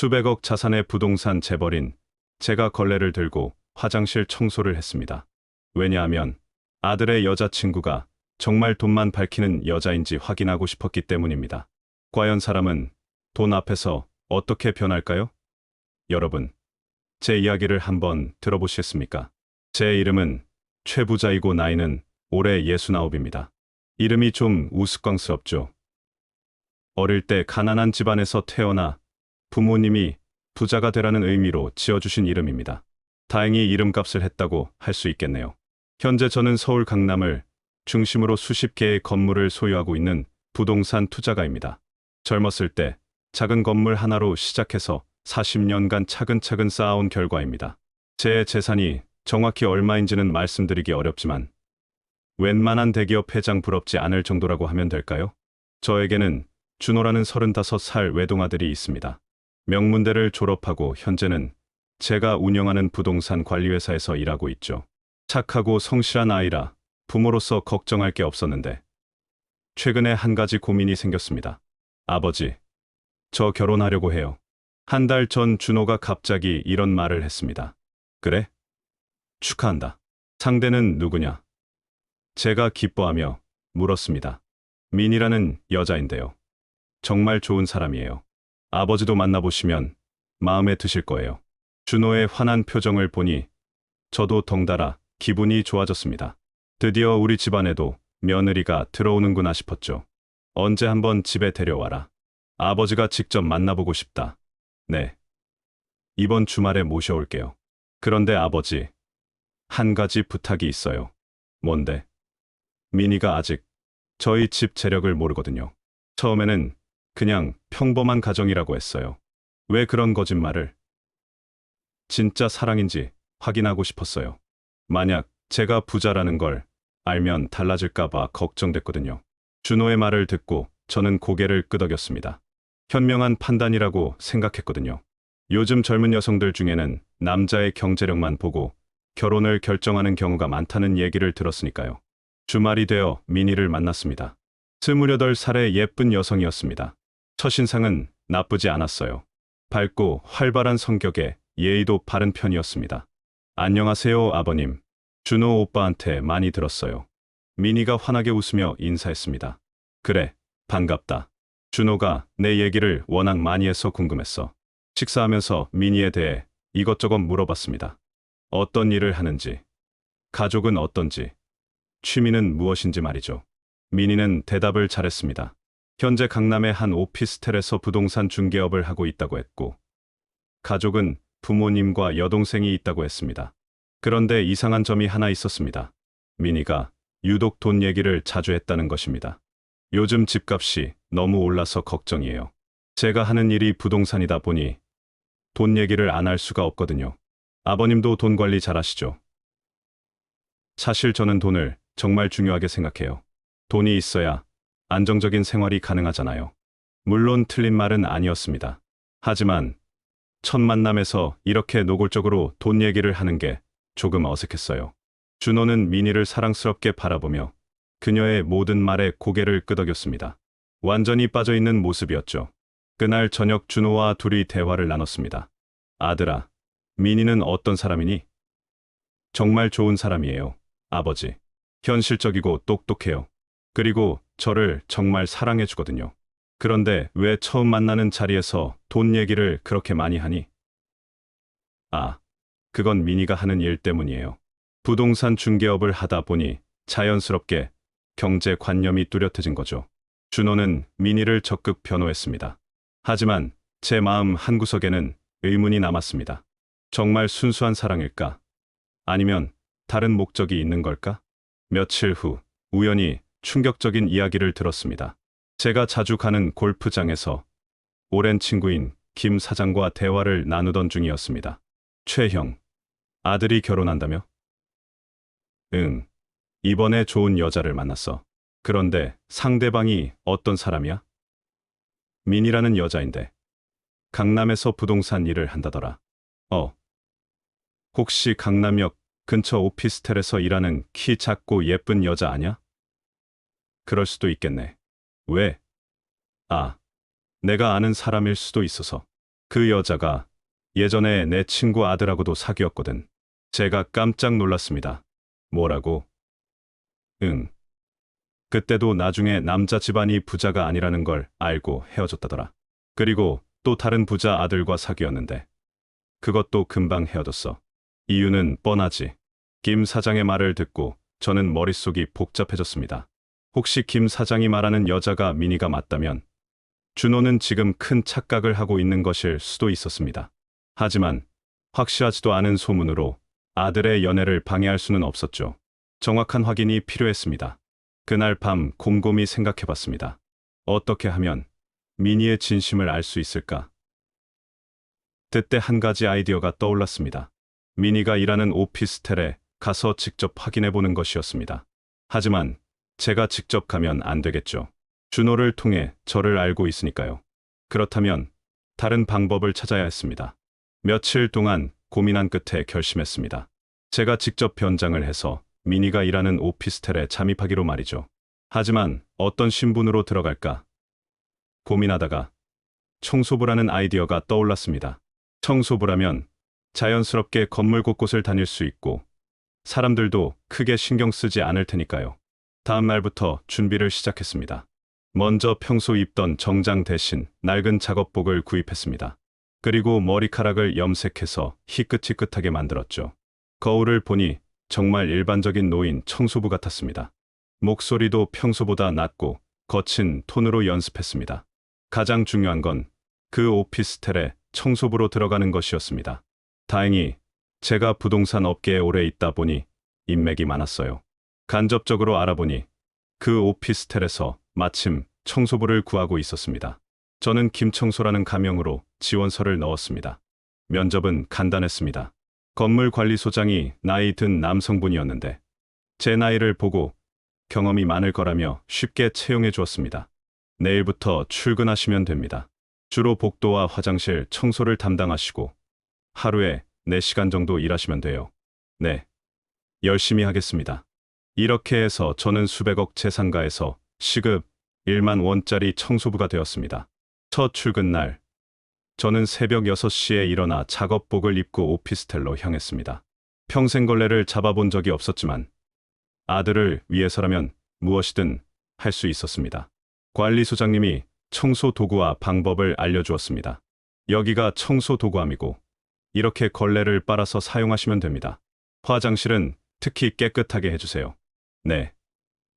수백억 자산의 부동산 재벌인 제가 걸레를 들고 화장실 청소를 했습니다. 왜냐하면 아들의 여자친구가 정말 돈만 밝히는 여자인지 확인하고 싶었기 때문입니다. 과연 사람은 돈 앞에서 어떻게 변할까요? 여러분, 제 이야기를 한번 들어보시겠습니까? 제 이름은 최부자이고 나이는 올해 69입니다. 이름이 좀 우스꽝스럽죠? 어릴 때 가난한 집안에서 태어나 부모님이 부자가 되라는 의미로 지어주신 이름입니다. 다행히 이름값을 했다고 할 수 있겠네요. 현재 저는 서울 강남을 중심으로 수십 개의 건물을 소유하고 있는 부동산 투자가입니다. 젊었을 때 작은 건물 하나로 시작해서 40년간 차근차근 쌓아온 결과입니다. 제 재산이 정확히 얼마인지는 말씀드리기 어렵지만 웬만한 대기업 회장 부럽지 않을 정도라고 하면 될까요? 저에게는 준호라는 35살 외동아들이 있습니다. 명문대를 졸업하고 현재는 제가 운영하는 부동산 관리회사에서 일하고 있죠. 착하고 성실한 아이라 부모로서 걱정할 게 없었는데 최근에 한 가지 고민이 생겼습니다. 아버지, 저 결혼하려고 해요. 한 달 전 준호가 갑자기 이런 말을 했습니다. 그래? 축하한다. 상대는 누구냐? 제가 기뻐하며 물었습니다. 민이라는 여자인데요. 정말 좋은 사람이에요. 아버지도 만나보시면 마음에 드실 거예요. 준호의 환한 표정을 보니 저도 덩달아 기분이 좋아졌습니다. 드디어 우리 집안에도 며느리가 들어오는구나 싶었죠. 언제 한번 집에 데려와라. 아버지가 직접 만나보고 싶다. 네. 이번 주말에 모셔올게요. 그런데 아버지, 한 가지 부탁이 있어요. 뭔데? 민이가 아직 저희 집 재력을 모르거든요. 처음에는 그냥 평범한 가정이라고 했어요. 왜 그런 거짓말을? 진짜 사랑인지 확인하고 싶었어요. 만약 제가 부자라는 걸 알면 달라질까봐 걱정됐거든요. 준호의 말을 듣고 저는 고개를 끄덕였습니다. 현명한 판단이라고 생각했거든요. 요즘 젊은 여성들 중에는 남자의 경제력만 보고 결혼을 결정하는 경우가 많다는 얘기를 들었으니까요. 주말이 되어 민희를 만났습니다. 28살의 예쁜 여성이었습니다. 첫인상은 나쁘지 않았어요. 밝고 활발한 성격에 예의도 바른 편이었습니다. 안녕하세요, 아버님. 준호 오빠한테 많이 들었어요. 민희가 환하게 웃으며 인사했습니다. 그래, 반갑다. 준호가 내 얘기를 워낙 많이 해서 궁금했어. 식사하면서 민희에 대해 이것저것 물어봤습니다. 어떤 일을 하는지, 가족은 어떤지, 취미는 무엇인지 말이죠. 민희는 대답을 잘했습니다. 현재 강남의 한 오피스텔에서 부동산 중개업을 하고 있다고 했고, 가족은 부모님과 여동생이 있다고 했습니다. 그런데 이상한 점이 하나 있었습니다. 민희가 유독 돈 얘기를 자주 했다는 것입니다. 요즘 집값이 너무 올라서 걱정이에요. 제가 하는 일이 부동산이다 보니 돈 얘기를 안 할 수가 없거든요. 아버님도 돈 관리 잘하시죠? 사실 저는 돈을 정말 중요하게 생각해요. 돈이 있어야 안정적인 생활이 가능하잖아요. 물론 틀린 말은 아니었습니다. 하지만 첫 만남에서 이렇게 노골적으로 돈 얘기를 하는 게 조금 어색했어요. 준호는 민희를 사랑스럽게 바라보며 그녀의 모든 말에 고개를 끄덕였습니다. 완전히 빠져있는 모습이었죠. 그날 저녁 준호와 둘이 대화를 나눴습니다. 아들아, 민희는 어떤 사람이니? 정말 좋은 사람이에요, 아버지. 현실적이고 똑똑해요. 그리고 저를 정말 사랑해주거든요. 그런데 왜 처음 만나는 자리에서 돈 얘기를 그렇게 많이 하니? 아, 그건 민희가 하는 일 때문이에요. 부동산 중개업을 하다 보니 자연스럽게 경제관념이 뚜렷해진 거죠. 준호는 민희를 적극 변호했습니다. 하지만 제 마음 한구석에는 의문이 남았습니다. 정말 순수한 사랑일까? 아니면 다른 목적이 있는 걸까? 며칠 후 우연히 충격적인 이야기를 들었습니다. 제가 자주 가는 골프장에서 오랜 친구인 김 사장과 대화를 나누던 중이었습니다. 최형, 아들이 결혼한다며? 응, 이번에 좋은 여자를 만났어. 그런데 상대방이 어떤 사람이야? 민이라는 여자인데 강남에서 부동산 일을 한다더라. 혹시 강남역 근처 오피스텔에서 일하는 키 작고 예쁜 여자 아냐? 그럴 수도 있겠네. 왜? 아, 내가 아는 사람일 수도 있어서. 그 여자가 예전에 내 친구 아들하고도 사귀었거든. 제가 깜짝 놀랐습니다. 뭐라고? 응. 그때도 나중에 남자 집안이 부자가 아니라는 걸 알고 헤어졌다더라. 그리고 또 다른 부자 아들과 사귀었는데 그것도 금방 헤어졌어. 이유는 뻔하지. 김 사장의 말을 듣고 저는 머릿속이 복잡해졌습니다. 혹시 김 사장이 말하는 여자가 미니가 맞다면 준호는 지금 큰 착각을 하고 있는 것일 수도 있었습니다. 하지만 확실하지도 않은 소문으로 아들의 연애를 방해할 수는 없었죠. 정확한 확인이 필요했습니다. 그날 밤 곰곰이 생각해봤습니다. 어떻게 하면 미니의 진심을 알 수 있을까? 그때 한 가지 아이디어가 떠올랐습니다. 미니가 일하는 오피스텔에 가서 직접 확인해보는 것이었습니다. 하지만 제가 직접 가면 안 되겠죠. 준호를 통해 저를 알고 있으니까요. 그렇다면 다른 방법을 찾아야 했습니다. 며칠 동안 고민한 끝에 결심했습니다. 제가 직접 변장을 해서 미니가 일하는 오피스텔에 잠입하기로 말이죠. 하지만 어떤 신분으로 들어갈까? 고민하다가 청소부라는 아이디어가 떠올랐습니다. 청소부라면 자연스럽게 건물 곳곳을 다닐 수 있고 사람들도 크게 신경 쓰지 않을 테니까요. 다음 날부터 준비를 시작했습니다. 먼저 평소 입던 정장 대신 낡은 작업복을 구입했습니다. 그리고 머리카락을 염색해서 희끗희끗하게 만들었죠. 거울을 보니 정말 일반적인 노인 청소부 같았습니다. 목소리도 평소보다 낮고 거친 톤으로 연습했습니다. 가장 중요한 건 그 오피스텔에 청소부로 들어가는 것이었습니다. 다행히 제가 부동산 업계에 오래 있다 보니 인맥이 많았어요. 간접적으로 알아보니 그 오피스텔에서 마침 청소부를 구하고 있었습니다. 저는 김청소라는 가명으로 지원서를 넣었습니다. 면접은 간단했습니다. 건물관리소장이 나이 든 남성분이었는데 제 나이를 보고 경험이 많을 거라며 쉽게 채용해 주었습니다. 내일부터 출근하시면 됩니다. 주로 복도와 화장실 청소를 담당하시고 하루에 4시간 정도 일하시면 돼요. 네, 열심히 하겠습니다. 이렇게 해서 저는 수백억 재산가에서 시급 1만 원짜리 청소부가 되었습니다. 첫 출근 날, 저는 새벽 6시에 일어나 작업복을 입고 오피스텔로 향했습니다. 평생 걸레를 잡아본 적이 없었지만 아들을 위해서라면 무엇이든 할 수 있었습니다. 관리소장님이 청소 도구와 방법을 알려주었습니다. 여기가 청소 도구함이고 이렇게 걸레를 빨아서 사용하시면 됩니다. 화장실은 특히 깨끗하게 해주세요. 네,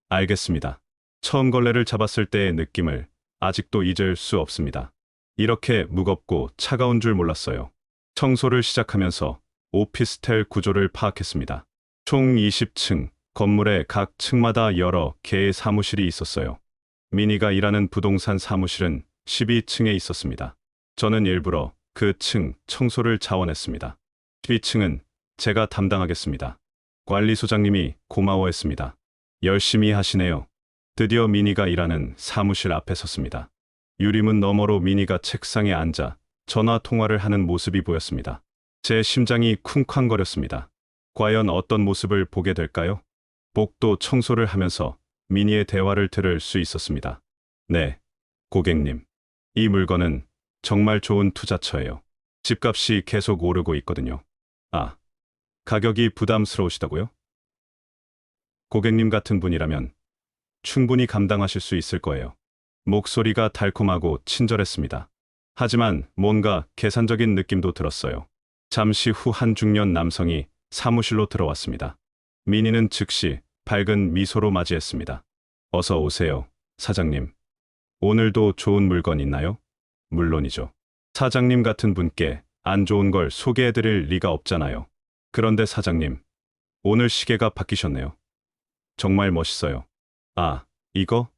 알겠습니다. 처음 걸레를 잡았을 때의 느낌을 아직도 잊을 수 없습니다. 이렇게 무겁고 차가운 줄 몰랐어요. 청소를 시작하면서 오피스텔 구조를 파악했습니다. 총 20층, 건물의 각 층마다 여러 개의 사무실이 있었어요. 미니가 일하는 부동산 사무실은 12층에 있었습니다. 저는 일부러 그 층 청소를 자원했습니다. 12층은 제가 담당하겠습니다. 관리소장님이 고마워했습니다. 열심히 하시네요. 드디어 미니가 일하는 사무실 앞에 섰습니다. 유리문 너머로 미니가 책상에 앉아 전화 통화를 하는 모습이 보였습니다. 제 심장이 쿵쾅거렸습니다. 과연 어떤 모습을 보게 될까요? 복도 청소를 하면서 미니의 대화를 들을 수 있었습니다. 네, 고객님. 이 물건은 정말 좋은 투자처예요. 집값이 계속 오르고 있거든요. 아, 가격이 부담스러우시다고요? 고객님 같은 분이라면 충분히 감당하실 수 있을 거예요. 목소리가 달콤하고 친절했습니다. 하지만 뭔가 계산적인 느낌도 들었어요. 잠시 후 한 중년 남성이 사무실로 들어왔습니다. 미니는 즉시 밝은 미소로 맞이했습니다. 어서 오세요, 사장님. 오늘도 좋은 물건 있나요? 물론이죠. 사장님 같은 분께 안 좋은 걸 소개해드릴 리가 없잖아요. 그런데 사장님, 오늘 시계가 바뀌셨네요. 정말 멋있어요. 아, 이거?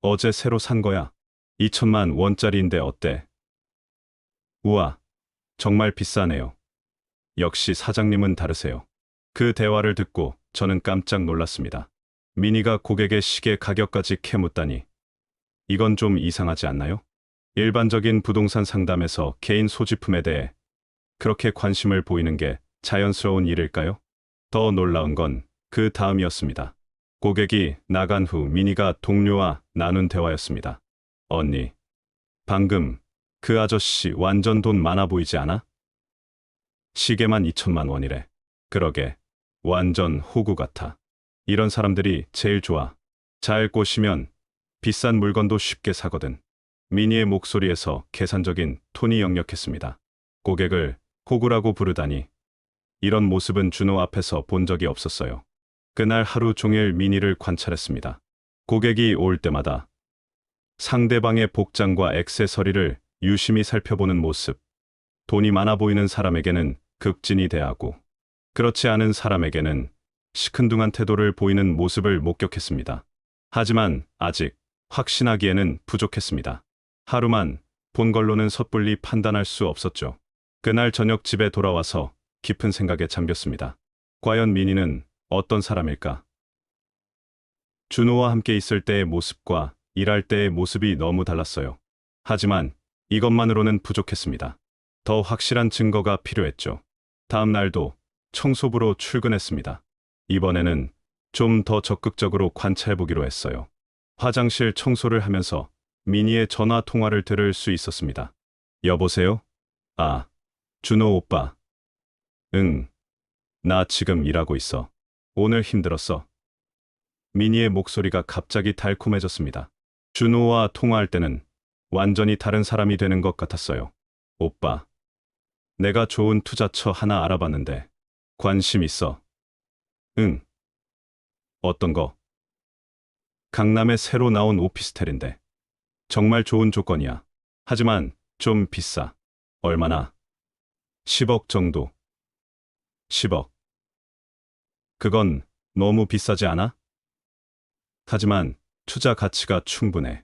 어제 새로 산 거야. 2천만 원짜리인데 어때? 우와, 정말 비싸네요. 역시 사장님은 다르세요. 그 대화를 듣고 저는 깜짝 놀랐습니다. 미니가 고객의 시계 가격까지 캐묻다니. 이건 좀 이상하지 않나요? 일반적인 부동산 상담에서 개인 소지품에 대해 그렇게 관심을 보이는 게 자연스러운 일일까요? 더 놀라운 건 그 다음이었습니다. 고객이 나간 후 미니가 동료와 나눈 대화였습니다. 언니, 방금 그 아저씨 완전 돈 많아 보이지 않아? 시계만 2천만 원이래. 그러게. 완전 호구 같아. 이런 사람들이 제일 좋아. 잘 꼬시면 비싼 물건도 쉽게 사거든. 미니의 목소리에서 계산적인 톤이 역력했습니다. 고객을 호구라고 부르다니. 이런 모습은 준호 앞에서 본 적이 없었어요. 그날 하루 종일 미니를 관찰했습니다. 고객이 올 때마다 상대방의 복장과 액세서리를 유심히 살펴보는 모습. 돈이 많아 보이는 사람에게는 극진히 대하고, 그렇지 않은 사람에게는 시큰둥한 태도를 보이는 모습을 목격했습니다. 하지만 아직 확신하기에는 부족했습니다. 하루만 본 걸로는 섣불리 판단할 수 없었죠. 그날 저녁 집에 돌아와서 깊은 생각에 잠겼습니다. 과연 미니는 어떤 사람일까? 준호와 함께 있을 때의 모습과 일할 때의 모습이 너무 달랐어요. 하지만 이것만으로는 부족했습니다. 더 확실한 증거가 필요했죠. 다음 날도 청소부로 출근했습니다. 이번에는 좀 더 적극적으로 관찰해보기로 했어요. 화장실 청소를 하면서 미니의 전화 통화를 들을 수 있었습니다. 여보세요? 아, 준호 오빠. 응, 나 지금 일하고 있어. 오늘 힘들었어. 미니의 목소리가 갑자기 달콤해졌습니다. 준호와 통화할 때는 완전히 다른 사람이 되는 것 같았어요. 오빠, 내가 좋은 투자처 하나 알아봤는데 관심 있어? 응. 어떤 거? 강남에 새로 나온 오피스텔인데 정말 좋은 조건이야. 하지만 좀 비싸. 얼마나? 10억 정도. 10억. 그건 너무 비싸지 않아? 하지만 투자 가치가 충분해.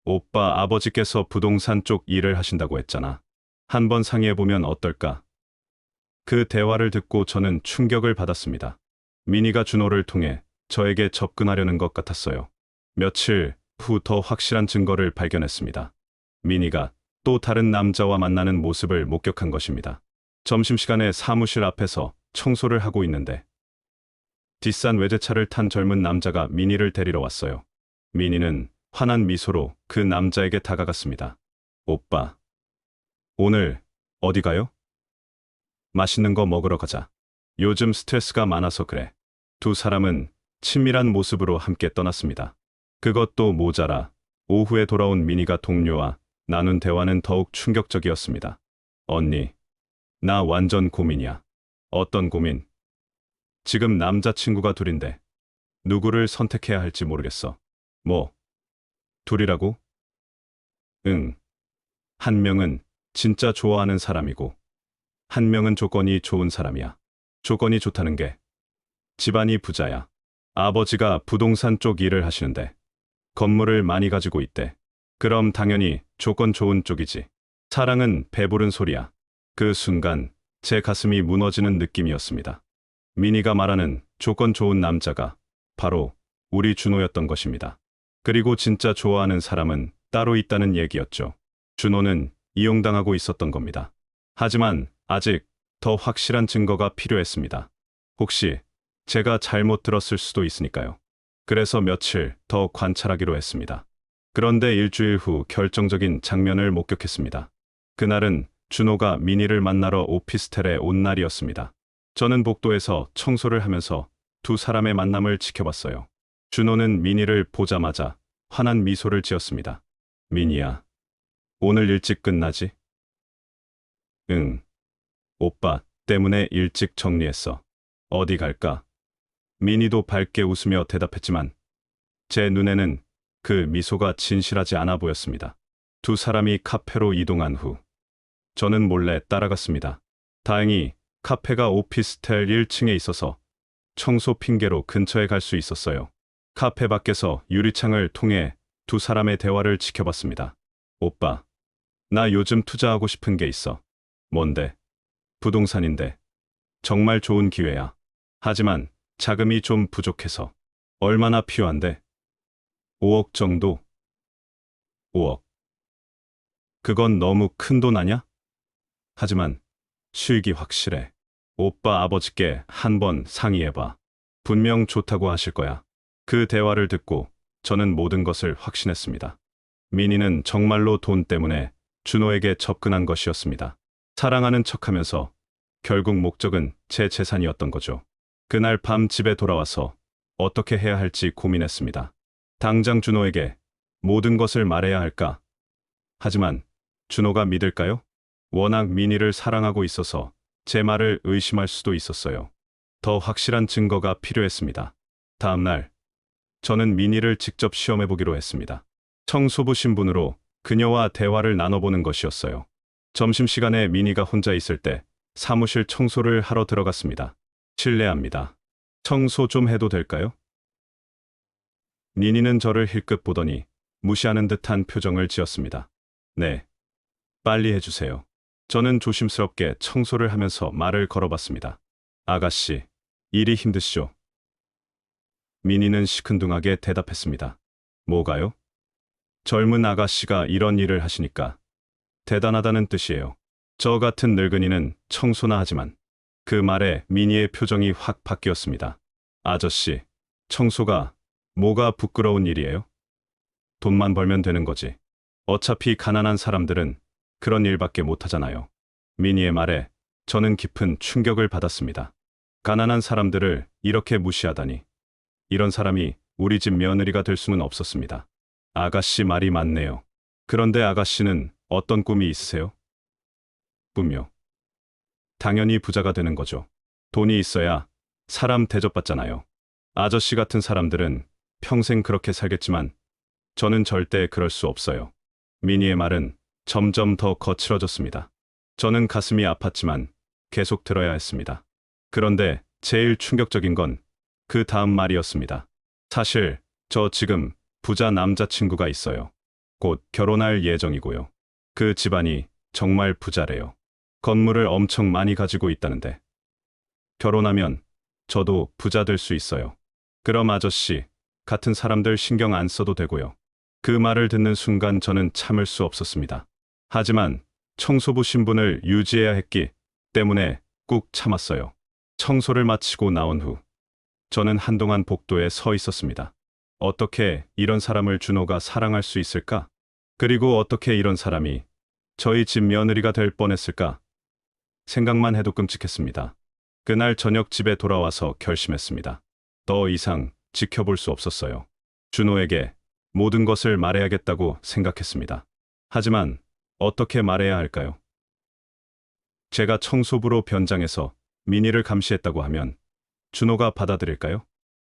오빠 아버지께서 부동산 쪽 일을 하신다고 했잖아. 한번 상의해보면 어떨까? 그 대화를 듣고 저는 충격을 받았습니다. 미니가 준호를 통해 저에게 접근하려는 것 같았어요. 며칠 후 더 확실한 증거를 발견했습니다. 미니가 또 다른 남자와 만나는 모습을 목격한 것입니다. 점심시간에 사무실 앞에서 청소를 하고 있는데 뒷산 외제차를 탄 젊은 남자가 미니를 데리러 왔어요. 미니는 환한 미소로 그 남자에게 다가갔습니다. 오빠, 오늘 어디 가요? 맛있는 거 먹으러 가자. 요즘 스트레스가 많아서 그래. 두 사람은 친밀한 모습으로 함께 떠났습니다. 그것도 모자라 오후에 돌아온 미니가 동료와 나눈 대화는 더욱 충격적이었습니다. 언니, 나 완전 고민이야. 어떤 고민? 지금 남자친구가 둘인데 누구를 선택해야 할지 모르겠어. 뭐? 둘이라고? 응. 한 명은 진짜 좋아하는 사람이고 한 명은 조건이 좋은 사람이야. 조건이 좋다는 게 집안이 부자야. 아버지가 부동산 쪽 일을 하시는데 건물을 많이 가지고 있대. 그럼 당연히 조건 좋은 쪽이지. 사랑은 배부른 소리야. 그 순간 제 가슴이 무너지는 느낌이었습니다. 미니가 말하는 조건 좋은 남자가 바로 우리 준호였던 것입니다. 그리고 진짜 좋아하는 사람은 따로 있다는 얘기였죠. 준호는 이용당하고 있었던 겁니다. 하지만 아직 더 확실한 증거가 필요했습니다. 혹시 제가 잘못 들었을 수도 있으니까요. 그래서 며칠 더 관찰하기로 했습니다. 그런데 일주일 후 결정적인 장면을 목격했습니다. 그날은 준호가 미니를 만나러 오피스텔에 온 날이었습니다. 저는 복도에서 청소를 하면서 두 사람의 만남을 지켜봤어요. 준호는 미니를 보자마자 환한 미소를 지었습니다. 미니야, 오늘 일찍 끝나지? 응. 오빠 때문에 일찍 정리했어. 어디 갈까? 미니도 밝게 웃으며 대답했지만 제 눈에는 그 미소가 진실하지 않아 보였습니다. 두 사람이 카페로 이동한 후 저는 몰래 따라갔습니다. 다행히 카페가 오피스텔 1층에 있어서 청소 핑계로 근처에 갈 수 있었어요. 카페 밖에서 유리창을 통해 두 사람의 대화를 지켜봤습니다. 오빠, 나 요즘 투자하고 싶은 게 있어. 뭔데? 부동산인데. 정말 좋은 기회야. 하지만 자금이 좀 부족해서. 얼마나 필요한데? 5억 정도? 5억. 그건 너무 큰 돈 아냐? 하지만 수익이 확실해. 오빠 아버지께 한번 상의해봐. 분명 좋다고 하실 거야. 그 대화를 듣고 저는 모든 것을 확신했습니다. 미니는 정말로 돈 때문에 준호에게 접근한 것이었습니다. 사랑하는 척하면서 결국 목적은 제 재산이었던 거죠. 그날 밤 집에 돌아와서 어떻게 해야 할지 고민했습니다. 당장 준호에게 모든 것을 말해야 할까? 하지만 준호가 믿을까요? 워낙 민희를 사랑하고 있어서 제 말을 의심할 수도 있었어요. 더 확실한 증거가 필요했습니다. 다음 날, 저는 민희를 직접 시험해보기로 했습니다. 청소부 신분으로 그녀와 대화를 나눠보는 것이었어요. 점심시간에 민희가 혼자 있을 때 사무실 청소를 하러 들어갔습니다. 실례합니다. 청소 좀 해도 될까요? 민희는 저를 힐끗 보더니 무시하는 듯한 표정을 지었습니다. 네, 빨리 해주세요. 저는 조심스럽게 청소를 하면서 말을 걸어봤습니다. 아가씨, 일이 힘드시죠? 민희는 시큰둥하게 대답했습니다. 뭐가요? 젊은 아가씨가 이런 일을 하시니까 대단하다는 뜻이에요. 저 같은 늙은이는 청소나 하지만. 그 말에 민희의 표정이 확 바뀌었습니다. 아저씨, 청소가 뭐가 부끄러운 일이에요? 돈만 벌면 되는 거지. 어차피 가난한 사람들은 그런 일밖에 못하잖아요. 민희의 말에 저는 깊은 충격을 받았습니다. 가난한 사람들을 이렇게 무시하다니. 이런 사람이 우리 집 며느리가 될 수는 없었습니다. 아가씨 말이 맞네요. 그런데 아가씨는 어떤 꿈이 있으세요? 꿈요. 당연히 부자가 되는 거죠. 돈이 있어야 사람 대접받잖아요. 아저씨 같은 사람들은 평생 그렇게 살겠지만 저는 절대 그럴 수 없어요. 민희의 말은 점점 더 거칠어졌습니다. 저는 가슴이 아팠지만 계속 들어야 했습니다. 그런데 제일 충격적인 건 그 다음 말이었습니다. 사실 저 지금 부자 남자친구가 있어요. 곧 결혼할 예정이고요. 그 집안이 정말 부자래요. 건물을 엄청 많이 가지고 있다는데. 결혼하면 저도 부자 될 수 있어요. 그럼 아저씨 같은 사람들 신경 안 써도 되고요. 그 말을 듣는 순간 저는 참을 수 없었습니다. 하지만 청소부 신분을 유지해야 했기 때문에 꾹 참았어요. 청소를 마치고 나온 후 저는 한동안 복도에 서 있었습니다. 어떻게 이런 사람을 준호가 사랑할 수 있을까? 그리고 어떻게 이런 사람이 저희 집 며느리가 될 뻔했을까? 생각만 해도 끔찍했습니다. 그날 저녁 집에 돌아와서 결심했습니다. 더 이상 지켜볼 수 없었어요. 준호에게 모든 것을 말해야겠다고 생각했습니다. 하지만 어떻게 말해야 할까요? 제가 청소부로 변장해서 민희를 감시했다고 하면 준호가 받아들일까요?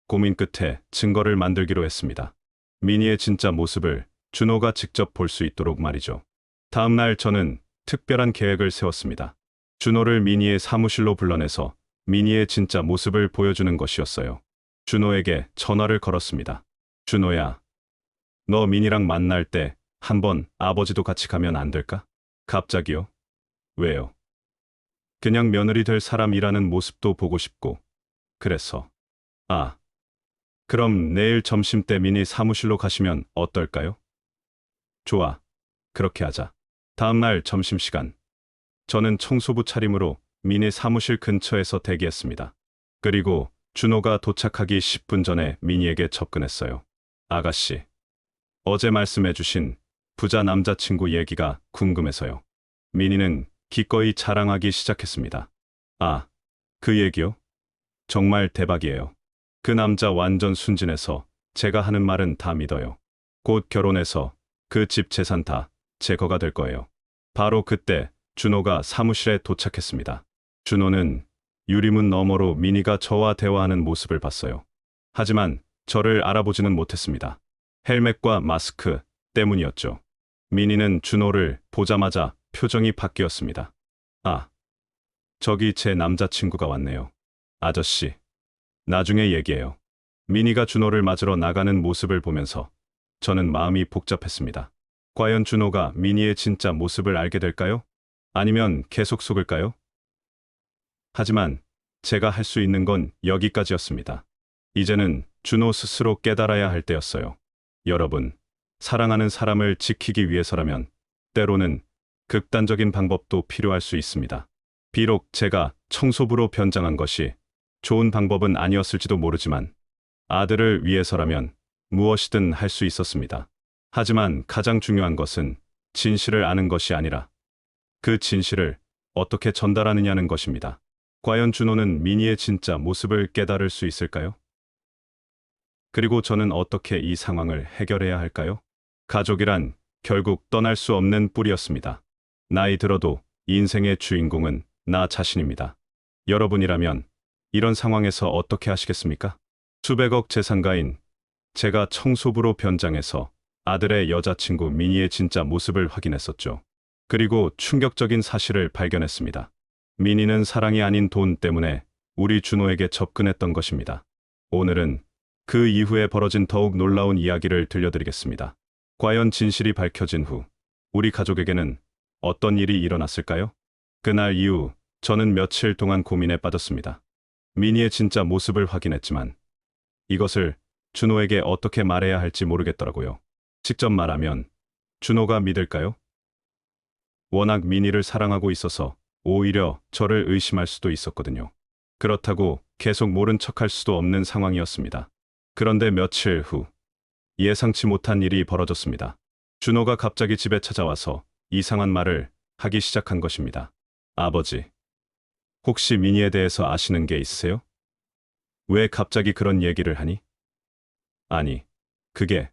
고민 끝에 증거를 만들기로 했습니다. 민희의 진짜 모습을 준호가 직접 볼 수 있도록 말이죠. 다음 날 저는 특별한 계획을 세웠습니다. 준호를 민희의 사무실로 불러내서 민희의 진짜 모습을 보여주는 것이었어요. 준호에게 전화를 걸었습니다. 준호야, 너 민희랑 만날 때 한번 아버지도 같이 가면 안 될까? 갑자기요? 왜요? 그냥 며느리 될 사람이라는 모습도 보고 싶고, 그래서. 아, 그럼 내일 점심 때 민희 사무실로 가시면 어떨까요? 좋아, 그렇게 하자. 다음 날 점심시간. 저는 청소부 차림으로 민희 사무실 근처에서 대기했습니다. 그리고 준호가 도착하기 10분 전에 민희에게 접근했어요. 아가씨, 어제 말씀해주신 부자 남자친구 얘기가 궁금해서요. 민희는 기꺼이 자랑하기 시작했습니다. 아, 그 얘기요? 정말 대박이에요. 그 남자 완전 순진해서 제가 하는 말은 다 믿어요. 곧 결혼해서 그 집 재산 다 제 거가 될 거예요. 바로 그때 준호가 사무실에 도착했습니다. 준호는 유리문 너머로 민희가 저와 대화하는 모습을 봤어요. 하지만 저를 알아보지는 못했습니다. 헬멧과 마스크 때문이었죠. 민희는 준호를 보자마자 표정이 바뀌었습니다. 아, 저기 제 남자친구가 왔네요. 아저씨, 나중에 얘기해요. 민희가 준호를 맞으러 나가는 모습을 보면서 저는 마음이 복잡했습니다. 과연 준호가 민희의 진짜 모습을 알게 될까요? 아니면 계속 속을까요? 하지만 제가 할 수 있는 건 여기까지였습니다. 이제는 준호 스스로 깨달아야 할 때였어요. 여러분, 사랑하는 사람을 지키기 위해서라면 때로는 극단적인 방법도 필요할 수 있습니다. 비록 제가 청소부로 변장한 것이 좋은 방법은 아니었을지도 모르지만 아들을 위해서라면 무엇이든 할 수 있었습니다. 하지만 가장 중요한 것은 진실을 아는 것이 아니라 그 진실을 어떻게 전달하느냐는 것입니다. 과연 준호는 민희의 진짜 모습을 깨달을 수 있을까요? 그리고 저는 어떻게 이 상황을 해결해야 할까요? 가족이란 결국 떠날 수 없는 뿌리였습니다. 나이 들어도 인생의 주인공은 나 자신입니다. 여러분이라면 이런 상황에서 어떻게 하시겠습니까? 수백억 재산가인 제가 청소부로 변장해서 아들의 여자친구 민희의 진짜 모습을 확인했었죠. 그리고 충격적인 사실을 발견했습니다. 민희는 사랑이 아닌 돈 때문에 우리 준호에게 접근했던 것입니다. 오늘은 그 이후에 벌어진 더욱 놀라운 이야기를 들려드리겠습니다. 과연 진실이 밝혀진 후 우리 가족에게는 어떤 일이 일어났을까요? 그날 이후 저는 며칠 동안 고민에 빠졌습니다. 민희의 진짜 모습을 확인했지만 이것을 준호에게 어떻게 말해야 할지 모르겠더라고요. 직접 말하면 준호가 믿을까요? 워낙 민희를 사랑하고 있어서 오히려 저를 의심할 수도 있었거든요. 그렇다고 계속 모른 척할 수도 없는 상황이었습니다. 그런데 며칠 후 예상치 못한 일이 벌어졌습니다. 준호가 갑자기 집에 찾아와서 이상한 말을 하기 시작한 것입니다. 아버지, 혹시 민희에 대해서 아시는 게 있으세요? 왜 갑자기 그런 얘기를 하니? 아니, 그게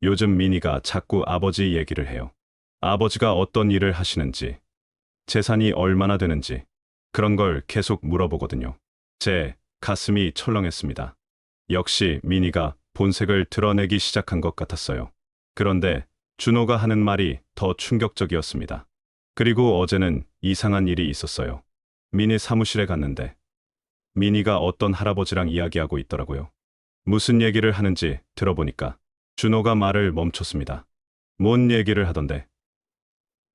요즘 민희가 자꾸 아버지 얘기를 해요. 아버지가 어떤 일을 하시는지, 재산이 얼마나 되는지 그런 걸 계속 물어보거든요. 제 가슴이 철렁했습니다. 역시 민희가 본색을 드러내기 시작한 것 같았어요. 그런데 준호가 하는 말이 더 충격적이었습니다. 그리고 어제는 이상한 일이 있었어요. 민희 사무실에 갔는데 민희가 어떤 할아버지랑 이야기하고 있더라고요. 무슨 얘기를 하는지 들어보니까 준호가 말을 멈췄습니다. 뭔 얘기를 하던데?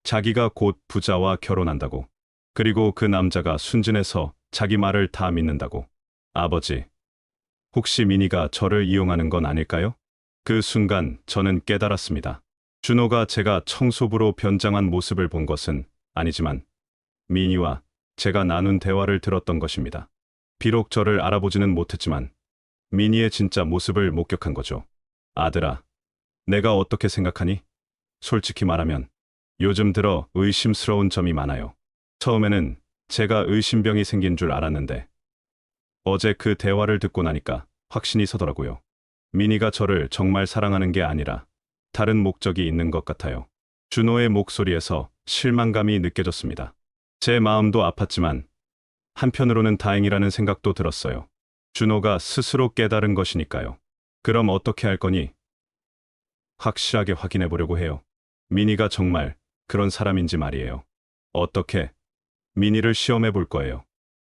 자기가 곧 부자와 결혼한다고. 그리고 그 남자가 순진해서 자기 말을 다 믿는다고. 아버지, 혹시 민희가 저를 이용하는 건 아닐까요? 그 순간 저는 깨달았습니다. 준호가 제가 청소부로 변장한 모습을 본 것은 아니지만 민희와 제가 나눈 대화를 들었던 것입니다. 비록 저를 알아보지는 못했지만 민희의 진짜 모습을 목격한 거죠. 아들아, 내가 어떻게 생각하니? 솔직히 말하면 요즘 들어 의심스러운 점이 많아요. 처음에는 제가 의심병이 생긴 줄 알았는데 어제 그 대화를 듣고 나니까 확신이 서더라고요. 민희가 저를 정말 사랑하는 게 아니라 다른 목적이 있는 것 같아요. 준호의 목소리에서 실망감이 느껴졌습니다. 제 마음도 아팠지만 한편으로는 다행이라는 생각도 들었어요. 준호가 스스로 깨달은 것이니까요. 그럼 어떻게 할 거니? 확실하게 확인해 보려고 해요. 민희가 정말 그런 사람인지 말이에요. 어떻게? 민희를 시험해 볼 거예요.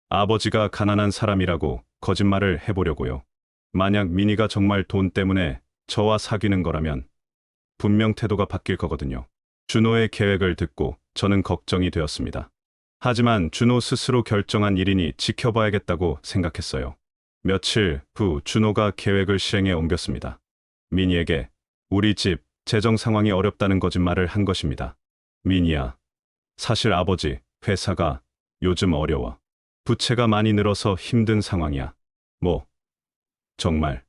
아버지가 가난한 사람이라고 거짓말을 해보려고요. 만약 민희가 정말 돈 때문에 저와 사귀는 거라면 분명 태도가 바뀔 거거든요. 준호의 계획을 듣고 저는 걱정이 되었습니다. 하지만 준호 스스로 결정한 일이니 지켜봐야겠다고 생각했어요. 며칠 후 준호가 계획을 실행에 옮겼습니다. 민희에게 우리 집 재정 상황이 어렵다는 거짓말을 한 것입니다. 민희야, 사실 아버지 회사가 요즘 어려워. 부채가 많이 늘어서 힘든 상황이야. 뭐? 정말?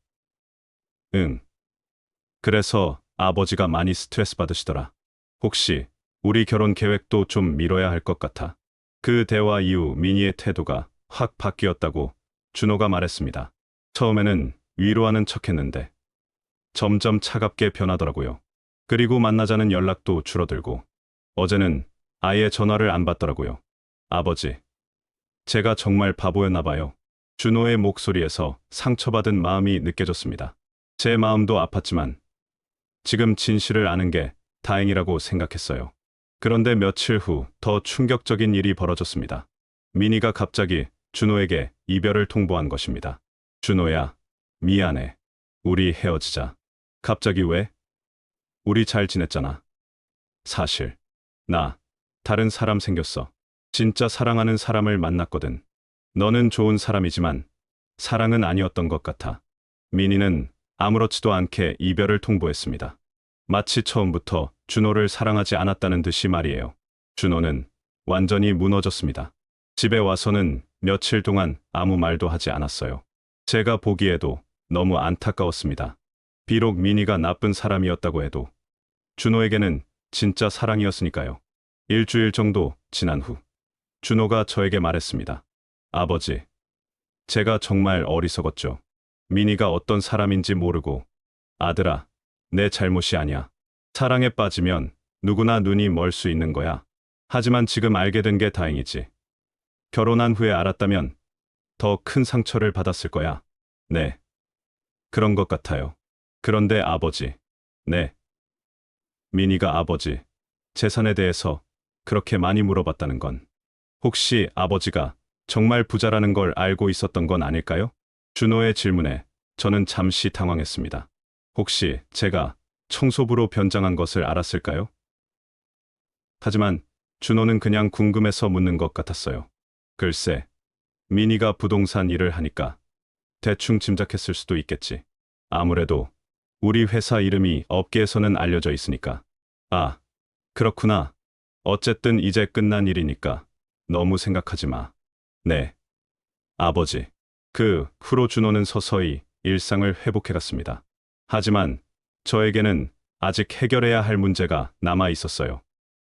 응. 그래서 아버지가 많이 스트레스 받으시더라. 혹시 우리 결혼 계획도 좀 미뤄야 할 것 같아. 그 대화 이후 민희의 태도가 확 바뀌었다고 준호가 말했습니다. 처음에는 위로하는 척했는데 점점 차갑게 변하더라고요. 그리고 만나자는 연락도 줄어들고 어제는 아예 전화를 안 받더라고요. 아버지, 제가 정말 바보였나 봐요. 준호의 목소리에서 상처받은 마음이 느껴졌습니다. 제 마음도 아팠지만 지금 진실을 아는 게 다행이라고 생각했어요. 그런데 며칠 후 더 충격적인 일이 벌어졌습니다. 민희가 갑자기 준호에게 이별을 통보한 것입니다. 준호야, 미안해. 우리 헤어지자. 갑자기 왜? 우리 잘 지냈잖아. 사실 나 다른 사람 생겼어. 진짜 사랑하는 사람을 만났거든. 너는 좋은 사람이지만 사랑은 아니었던 것 같아. 민희는 아무렇지도 않게 이별을 통보했습니다. 마치 처음부터 준호를 사랑하지 않았다는 듯이 말이에요. 준호는 완전히 무너졌습니다. 집에 와서는 며칠 동안 아무 말도 하지 않았어요. 제가 보기에도 너무 안타까웠습니다. 비록 민희가 나쁜 사람이었다고 해도 준호에게는 진짜 사랑이었으니까요. 일주일 정도 지난 후 준호가 저에게 말했습니다. 아버지, 제가 정말 어리석었죠. 민희가 어떤 사람인지 모르고. 아들아, 내 잘못이 아니야. 사랑에 빠지면 누구나 눈이 멀 수 있는 거야. 하지만 지금 알게 된 게 다행이지. 결혼한 후에 알았다면 더 큰 상처를 받았을 거야. 네, 그런 것 같아요. 그런데 아버지, 네, 민희가 아버지, 재산에 대해서 그렇게 많이 물어봤다는 건 혹시 아버지가 정말 부자라는 걸 알고 있었던 건 아닐까요? 준호의 질문에 저는 잠시 당황했습니다. 혹시 제가 청소부로 변장한 것을 알았을까요? 하지만 준호는 그냥 궁금해서 묻는 것 같았어요. 글쎄, 민희가 부동산 일을 하니까 대충 짐작했을 수도 있겠지. 아무래도 우리 회사 이름이 업계에서는 알려져 있으니까. 아, 그렇구나. 어쨌든 이제 끝난 일이니까 너무 생각하지 마. 네, 아버지. 그 후로 준호는 서서히 일상을 회복해갔습니다. 하지만 저에게는 아직 해결해야 할 문제가 남아 있었어요.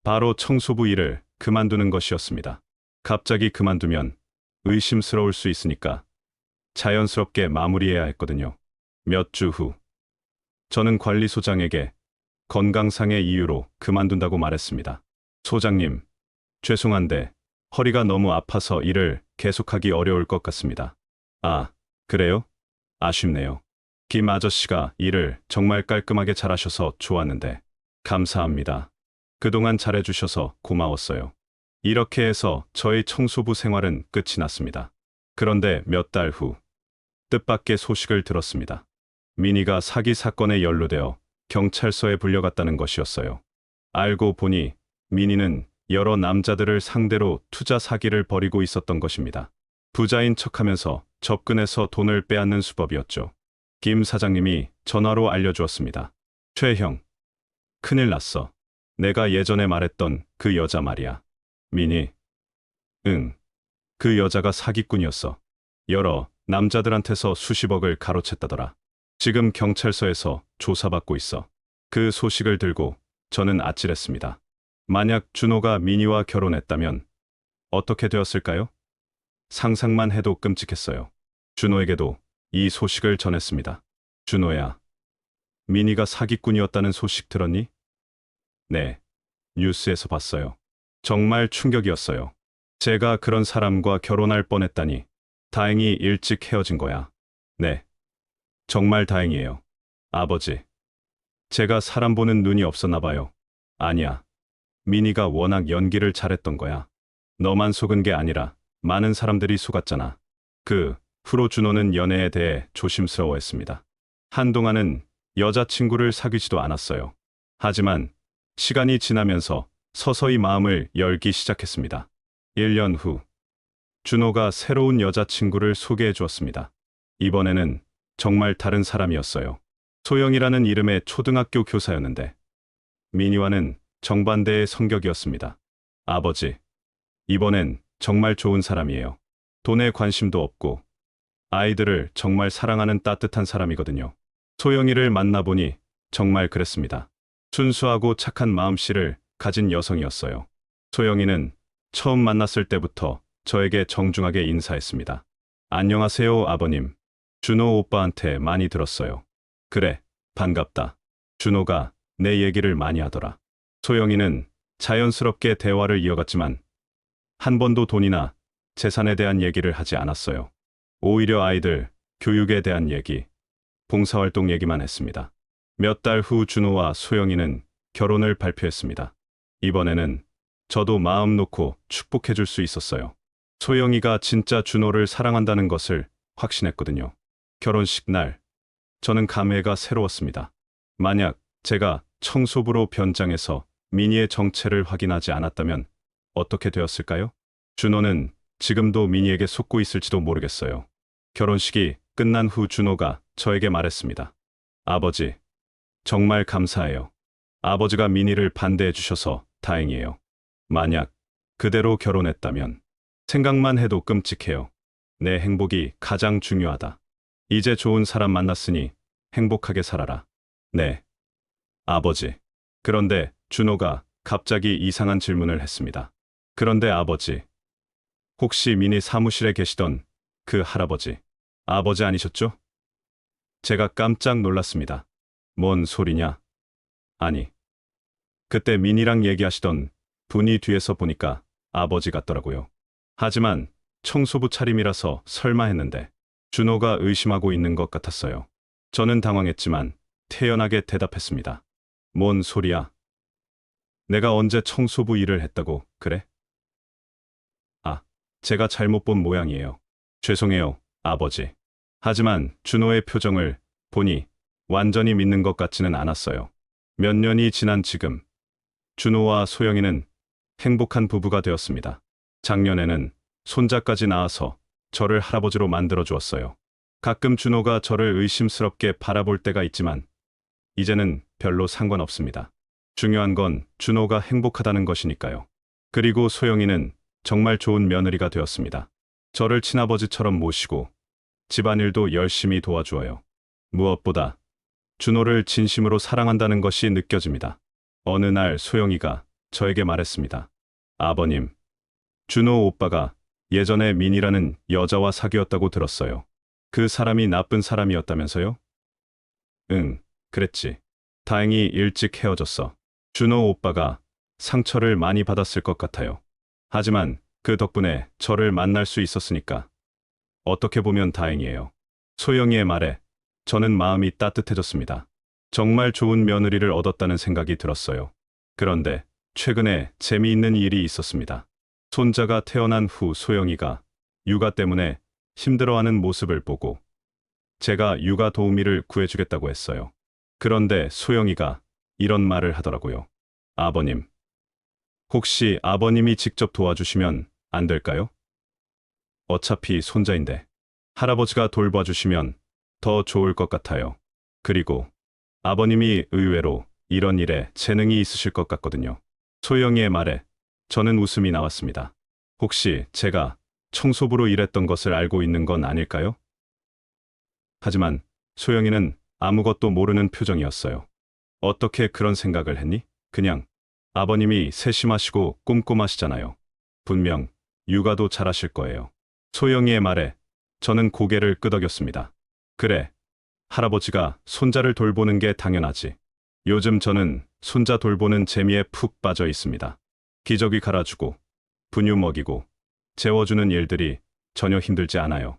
바로 청소부 일을 그만두는 것이었습니다. 갑자기 그만두면 의심스러울 수 있으니까 자연스럽게 마무리해야 했거든요. 몇 주 후, 저는 관리소장에게 건강상의 이유로 그만둔다고 말했습니다. 소장님, 죄송한데 허리가 너무 아파서 일을 계속하기 어려울 것 같습니다. 아, 그래요? 아쉽네요. 김 아저씨가 일을 정말 깔끔하게 잘하셔서 좋았는데. 감사합니다. 그동안 잘해주셔서 고마웠어요. 이렇게 해서 저의 청소부 생활은 끝이 났습니다. 그런데 몇 달 후, 뜻밖의 소식을 들었습니다. 민희가 사기 사건에 연루되어 경찰서에 불려갔다는 것이었어요. 알고 보니 민희는 여러 남자들을 상대로 투자 사기를 벌이고 있었던 것입니다. 부자인 척하면서 접근해서 돈을 빼앗는 수법이었죠. 김 사장님이 전화로 알려주었습니다. 최형, 큰일 났어. 내가 예전에 말했던 그 여자 말이야. 민희. 응. 그 여자가 사기꾼이었어. 여러 남자들한테서 수십억을 가로챘다더라. 지금 경찰서에서 조사받고 있어. 그 소식을 들고 저는 아찔했습니다. 만약 준호가 민희와 결혼했다면 어떻게 되었을까요? 상상만 해도 끔찍했어요. 준호에게도 이 소식을 전했습니다. 준호야, 민희가 사기꾼이었다는 소식 들었니? 네, 뉴스에서 봤어요. 정말 충격이었어요. 제가 그런 사람과 결혼할 뻔했다니. 다행히 일찍 헤어진 거야. 네, 정말 다행이에요. 아버지, 제가 사람 보는 눈이 없었나 봐요. 아니야, 민희가 워낙 연기를 잘했던 거야. 너만 속은 게 아니라 많은 사람들이 속았잖아. 그 후로 준호는 연애에 대해 조심스러워했습니다. 한동안은 여자친구를 사귀지도 않았어요. 하지만 시간이 지나면서 서서히 마음을 열기 시작했습니다. 1년 후, 준호가 새로운 여자친구를 소개해 주었습니다. 이번에는 정말 다른 사람이었어요. 소영이라는 이름의 초등학교 교사였는데 민희와는 정반대의 성격이었습니다. 아버지, 이번엔 정말 좋은 사람이에요. 돈에 관심도 없고 아이들을 정말 사랑하는 따뜻한 사람이거든요. 소영이를 만나보니 정말 그랬습니다. 순수하고 착한 마음씨를 가진 여성이었어요. 소영이는 처음 만났을 때부터 저에게 정중하게 인사했습니다. 안녕하세요, 아버님. 준호 오빠한테 많이 들었어요. 그래, 반갑다. 준호가 내 얘기를 많이 하더라. 소영이는 자연스럽게 대화를 이어갔지만 한 번도 돈이나 재산에 대한 얘기를 하지 않았어요. 오히려 아이들, 교육에 대한 얘기, 봉사활동 얘기만 했습니다. 몇 달 후 준호와 소영이는 결혼을 발표했습니다. 이번에는 저도 마음 놓고 축복해 줄 수 있었어요. 소영이가 진짜 준호를 사랑한다는 것을 확신했거든요. 결혼식 날, 저는 감회가 새로웠습니다. 만약 제가 청소부로 변장해서 민희의 정체를 확인하지 않았다면 어떻게 되었을까요? 준호는 지금도 민희에게 속고 있을지도 모르겠어요. 결혼식이 끝난 후 준호가 저에게 말했습니다. 아버지, 정말 감사해요. 아버지가 민희를 반대해 주셔서 다행이에요. 만약 그대로 결혼했다면 생각만 해도 끔찍해요. 내 행복이 가장 중요하다. 이제 좋은 사람 만났으니 행복하게 살아라. 네, 아버지. 그런데 준호가 갑자기 이상한 질문을 했습니다. 그런데 아버지, 혹시 미니 사무실에 계시던 그 할아버지, 아버지 아니셨죠? 제가 깜짝 놀랐습니다. 뭔 소리냐? 아니, 그때 미니랑 얘기하시던 분이 뒤에서 보니까 아버지 같더라고요. 하지만 청소부 차림이라서 설마 했는데 준호가 의심하고 있는 것 같았어요. 저는 당황했지만 태연하게 대답했습니다. 뭔 소리야? 내가 언제 청소부 일을 했다고 그래? 아, 제가 잘못 본 모양이에요. 죄송해요, 아버지. 하지만 준호의 표정을 보니 완전히 믿는 것 같지는 않았어요. 몇 년이 지난 지금, 준호와 소영이는 행복한 부부가 되었습니다. 작년에는 손자까지 낳아서 저를 할아버지로 만들어 주었어요. 가끔 준호가 저를 의심스럽게 바라볼 때가 있지만 이제는 별로 상관없습니다. 중요한 건 준호가 행복하다는 것이니까요. 그리고 소영이는 정말 좋은 며느리가 되었습니다. 저를 친아버지처럼 모시고 집안일도 열심히 도와주어요. 무엇보다 준호를 진심으로 사랑한다는 것이 느껴집니다. 어느 날 소영이가 저에게 말했습니다. 아버님, 준호 오빠가 예전에 민이라는 여자와 사귀었다고 들었어요. 그 사람이 나쁜 사람이었다면서요? 응, 그랬지. 다행히 일찍 헤어졌어. 준호 오빠가 상처를 많이 받았을 것 같아요. 하지만 그 덕분에 저를 만날 수 있었으니까 어떻게 보면 다행이에요. 소영이의 말에 저는 마음이 따뜻해졌습니다. 정말 좋은 며느리를 얻었다는 생각이 들었어요. 그런데 최근에 재미있는 일이 있었습니다. 손자가 태어난 후 소영이가 육아 때문에 힘들어하는 모습을 보고 제가 육아 도우미를 구해주겠다고 했어요. 그런데 소영이가 이런 말을 하더라고요. 아버님, 혹시 아버님이 직접 도와주시면 안 될까요? 어차피 손자인데 할아버지가 돌봐주시면 더 좋을 것 같아요. 그리고 아버님이 의외로 이런 일에 재능이 있으실 것 같거든요. 소영이의 말에 저는 웃음이 나왔습니다. 혹시 제가 청소부로 일했던 것을 알고 있는 건 아닐까요? 하지만 소영이는 아무것도 모르는 표정이었어요. 어떻게 그런 생각을 했니? 그냥 아버님이 세심하시고 꼼꼼하시잖아요. 분명 육아도 잘하실 거예요. 소영이의 말에 저는 고개를 끄덕였습니다. 그래, 할아버지가 손자를 돌보는 게 당연하지. 요즘 저는 손자 돌보는 재미에 푹 빠져 있습니다. 기저귀 갈아주고, 분유 먹이고, 재워주는 일들이 전혀 힘들지 않아요.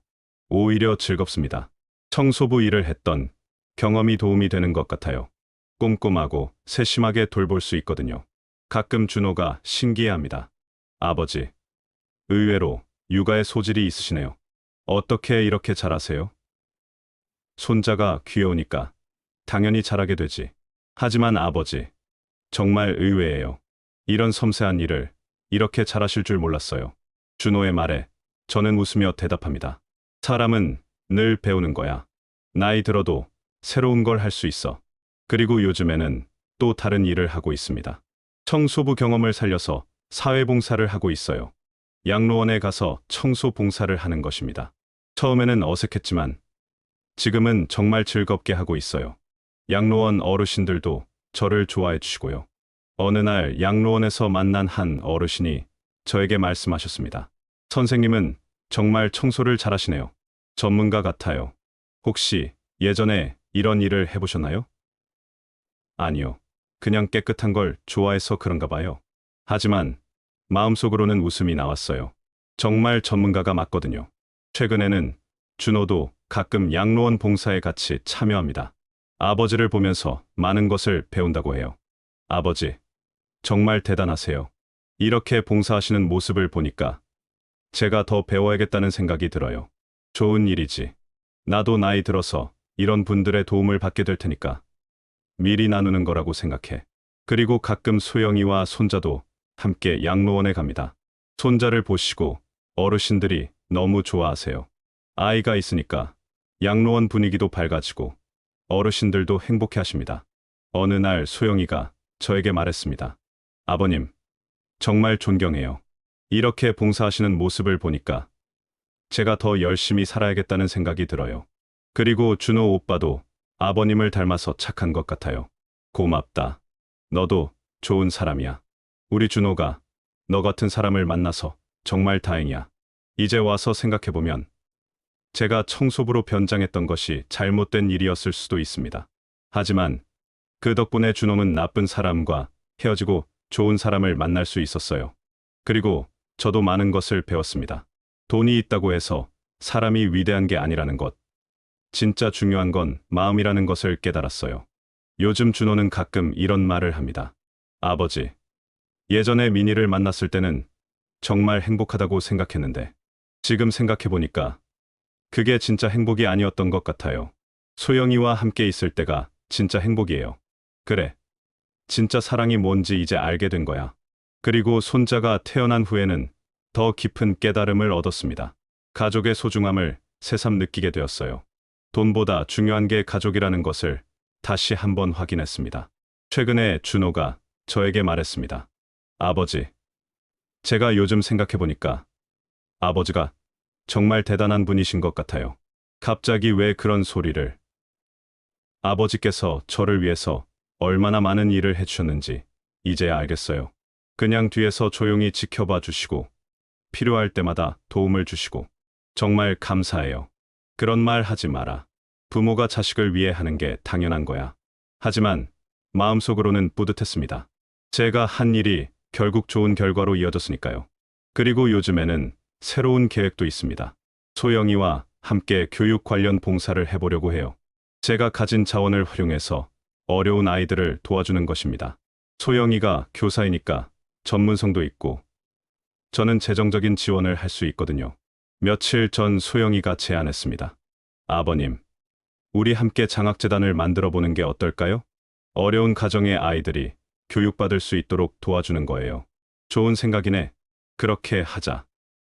오히려 즐겁습니다. 청소부 일을 했던 경험이 도움이 되는 것 같아요. 꼼꼼하고 세심하게 돌볼 수 있거든요. 가끔 준호가 신기해합니다. 아버지, 의외로 육아에 소질이 있으시네요. 어떻게 이렇게 잘하세요? 손자가 귀여우니까 당연히 잘하게 되지. 하지만 아버지, 정말 의외예요. 이런 섬세한 일을 이렇게 잘하실 줄 몰랐어요. 준호의 말에 저는 웃으며 대답합니다. 사람은 늘 배우는 거야. 나이 들어도 새로운 걸 할 수 있어. 그리고 요즘에는 또 다른 일을 하고 있습니다. 청소부 경험을 살려서 사회봉사를 하고 있어요. 양로원에 가서 청소 봉사를 하는 것입니다. 처음에는 어색했지만 지금은 정말 즐겁게 하고 있어요. 양로원 어르신들도 저를 좋아해 주시고요. 어느 날 양로원에서 만난 한 어르신이 저에게 말씀하셨습니다. 선생님은 정말 청소를 잘하시네요. 전문가 같아요. 혹시 예전에 이런 일을 해보셨나요? 아니요. 그냥 깨끗한 걸 좋아해서 그런가 봐요. 하지만 마음속으로는 웃음이 나왔어요. 정말 전문가가 맞거든요. 최근에는 준호도 가끔 양로원 봉사에 같이 참여합니다. 아버지를 보면서 많은 것을 배운다고 해요. 아버지, 정말 대단하세요. 이렇게 봉사하시는 모습을 보니까 제가 더 배워야겠다는 생각이 들어요. 좋은 일이지. 나도 나이 들어서 이런 분들의 도움을 받게 될 테니까 미리 나누는 거라고 생각해. 그리고 가끔 소영이와 손자도 함께 양로원에 갑니다. 손자를 보시고 어르신들이 너무 좋아하세요. 아이가 있으니까 양로원 분위기도 밝아지고 어르신들도 행복해 하십니다. 어느 날 소영이가 저에게 말했습니다. 아버님, 정말 존경해요. 이렇게 봉사하시는 모습을 보니까 제가 더 열심히 살아야겠다는 생각이 들어요. 그리고 준호 오빠도 아버님을 닮아서 착한 것 같아요. 고맙다. 너도 좋은 사람이야. 우리 준호가 너 같은 사람을 만나서 정말 다행이야. 이제 와서 생각해보면 제가 청소부로 변장했던 것이 잘못된 일이었을 수도 있습니다. 하지만 그 덕분에 준호는 나쁜 사람과 헤어지고 좋은 사람을 만날 수 있었어요. 그리고 저도 많은 것을 배웠습니다. 돈이 있다고 해서 사람이 위대한 게 아니라는 것. 진짜 중요한 건 마음이라는 것을 깨달았어요. 요즘 준호는 가끔 이런 말을 합니다. 아버지, 예전에 민희를 만났을 때는 정말 행복하다고 생각했는데 지금 생각해보니까 그게 진짜 행복이 아니었던 것 같아요. 소영이와 함께 있을 때가 진짜 행복이에요. 그래, 진짜 사랑이 뭔지 이제 알게 된 거야. 그리고 손자가 태어난 후에는 더 깊은 깨달음을 얻었습니다. 가족의 소중함을 새삼 느끼게 되었어요. 돈보다 중요한 게 가족이라는 것을 다시 한번 확인했습니다. 최근에 준호가 저에게 말했습니다. 아버지, 제가 요즘 생각해보니까 아버지가 정말 대단한 분이신 것 같아요. 갑자기 왜 그런 소리를? 아버지께서 저를 위해서 얼마나 많은 일을 해주셨는지 이제야 알겠어요. 그냥 뒤에서 조용히 지켜봐 주시고 필요할 때마다 도움을 주시고 정말 감사해요. 그런 말 하지 마라. 부모가 자식을 위해 하는 게 당연한 거야. 하지만 마음속으로는 뿌듯했습니다. 제가 한 일이 결국 좋은 결과로 이어졌으니까요. 그리고 요즘에는 새로운 계획도 있습니다. 소영이와 함께 교육 관련 봉사를 해보려고 해요. 제가 가진 자원을 활용해서 어려운 아이들을 도와주는 것입니다. 소영이가 교사이니까 전문성도 있고 저는 재정적인 지원을 할 수 있거든요. 며칠 전 소영이가 제안했습니다. 아버님, 우리 함께 장학재단을 만들어 보는 게 어떨까요? 어려운 가정의 아이들이 교육받을 수 있도록 도와주는 거예요. 좋은 생각이네. 그렇게 하자.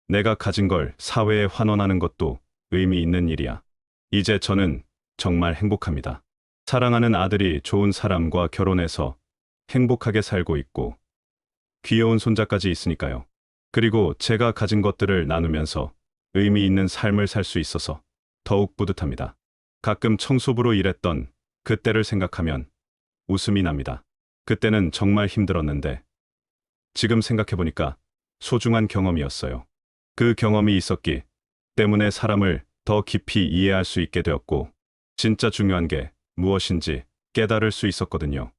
내가 가진 걸 사회에 환원하는 것도 의미 있는 일이야. 이제 저는 정말 행복합니다. 사랑하는 아들이 좋은 사람과 결혼해서 행복하게 살고 있고 귀여운 손자까지 있으니까요. 그리고 제가 가진 것들을 나누면서 의미 있는 삶을 살 수 있어서 더욱 뿌듯합니다. 가끔 청소부로 일했던 그때를 생각하면 웃음이 납니다. 그때는 정말 힘들었는데 지금 생각해보니까 소중한 경험이었어요. 그 경험이 있었기 때문에 사람을 더 깊이 이해할 수 있게 되었고 진짜 중요한 게 무엇인지 깨달을 수 있었거든요.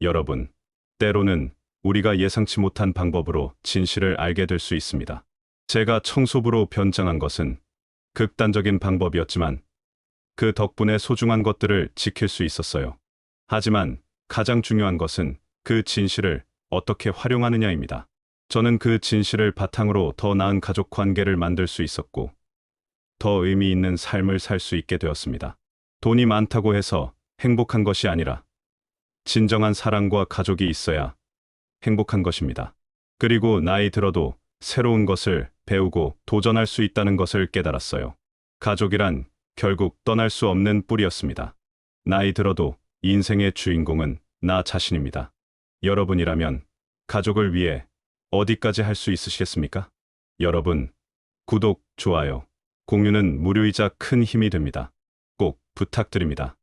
여러분, 때로는 우리가 예상치 못한 방법으로 진실을 알게 될 수 있습니다. 제가 청소부로 변장한 것은 극단적인 방법이었지만 그 덕분에 소중한 것들을 지킬 수 있었어요. 하지만 가장 중요한 것은 그 진실을 어떻게 활용하느냐입니다. 저는 그 진실을 바탕으로 더 나은 가족 관계를 만들 수 있었고 더 의미 있는 삶을 살 수 있게 되었습니다. 돈이 많다고 해서 행복한 것이 아니라 진정한 사랑과 가족이 있어야 행복한 것입니다. 그리고 나이 들어도 새로운 것을 배우고 도전할 수 있다는 것을 깨달았어요. 가족이란 결국 떠날 수 없는 뿌리였습니다. 나이 들어도 인생의 주인공은 나 자신입니다. 여러분이라면 가족을 위해 어디까지 할 수 있으시겠습니까? 여러분, 구독, 좋아요, 공유는 무료이자 큰 힘이 됩니다. 꼭 부탁드립니다.